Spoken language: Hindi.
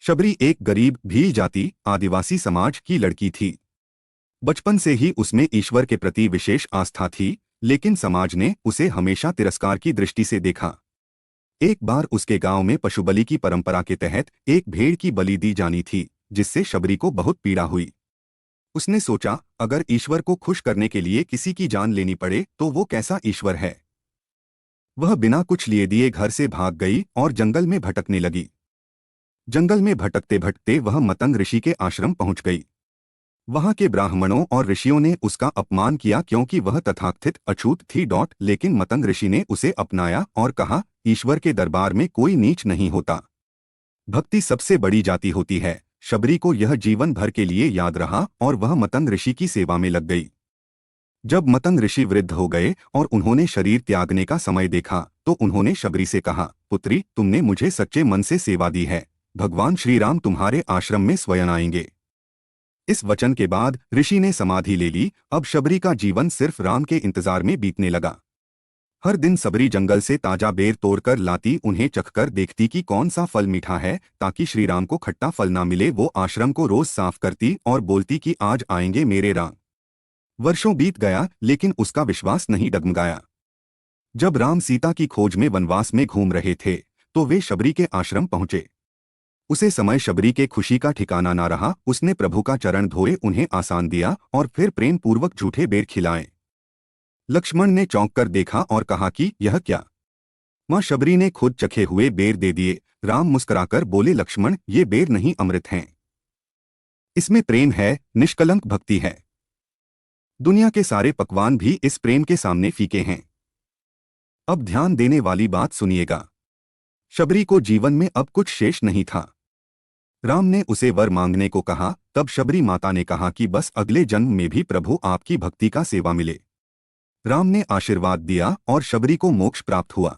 शबरी एक गरीब भील जाति आदिवासी समाज की लड़की थी। बचपन से ही उसमें ईश्वर के प्रति विशेष आस्था थी, लेकिन समाज ने उसे हमेशा तिरस्कार की दृष्टि से देखा। एक बार उसके गांव में पशुबलि की परंपरा के तहत एक भेड़ की बलि दी जानी थी, जिससे शबरी को बहुत पीड़ा हुई। उसने सोचा, अगर ईश्वर को खुश करने के लिए किसी की जान लेनी पड़े तो वो कैसा ईश्वर है। वह बिना कुछ लिए दिए घर से भाग गई और जंगल में भटकने लगी। जंगल में भटकते भटकते वह मतंग ऋषि के आश्रम पहुंच गई। वहां के ब्राह्मणों और ऋषियों ने उसका अपमान किया क्योंकि वह तथाकथित अछूत थी। लेकिन मतंग ऋषि ने उसे अपनाया और कहा, ईश्वर के दरबार में कोई नीच नहीं होता, भक्ति सबसे बड़ी जाति होती है। शबरी को यह जीवन भर के लिए याद रहा और वह मतंग ऋषि की सेवा में लग गई। जब मतंग ऋषि वृद्ध हो गए और उन्होंने शरीर त्यागने का समय देखा तो उन्होंने शबरी से कहा, पुत्री, तुमने मुझे सच्चे मन से सेवा दी है, भगवान श्री राम तुम्हारे आश्रम में स्वयं आएंगे। इस वचन के बाद ऋषि ने समाधि ले ली। अब शबरी का जीवन सिर्फ राम के इंतजार में बीतने लगा। हर दिन शबरी जंगल से ताजा बेर तोड़कर लाती, उन्हें चखकर देखती कि कौन सा फल मीठा है, ताकि श्री राम को खट्टा फल ना मिले। वो आश्रम को रोज साफ करती और बोलती कि आज आएंगे मेरे राम। वर्षों बीत गया, लेकिन उसका विश्वास नहीं डगमगाया। जब राम सीता की खोज में वनवास में घूम रहे थे तो वे शबरी के आश्रम पहुंचे। उसे समय शबरी के खुशी का ठिकाना ना रहा। उसने प्रभु का चरण धोए, उन्हें आसान दिया और फिर प्रेम पूर्वक झूठे बेर खिलाए। लक्ष्मण ने चौंक कर देखा और कहा कि यह क्या। मां शबरी ने खुद चखे हुए बेर दे दिए। राम मुस्कुराकर बोले, लक्ष्मण, ये बेर नहीं, अमृत हैं। इसमें प्रेम है, निष्कलंक भक्ति है। दुनिया के सारे पकवान भी इस प्रेम के सामने फीके हैं। अब ध्यान देने वाली बात सुनिएगा। शबरी को जीवन में अब कुछ शेष नहीं था। राम ने उसे वर मांगने को कहा। तब शबरी माता ने कहा कि बस अगले जन्म में भी प्रभु आपकी भक्ति का सेवा मिले। राम ने आशीर्वाद दिया और शबरी को मोक्ष प्राप्त हुआ।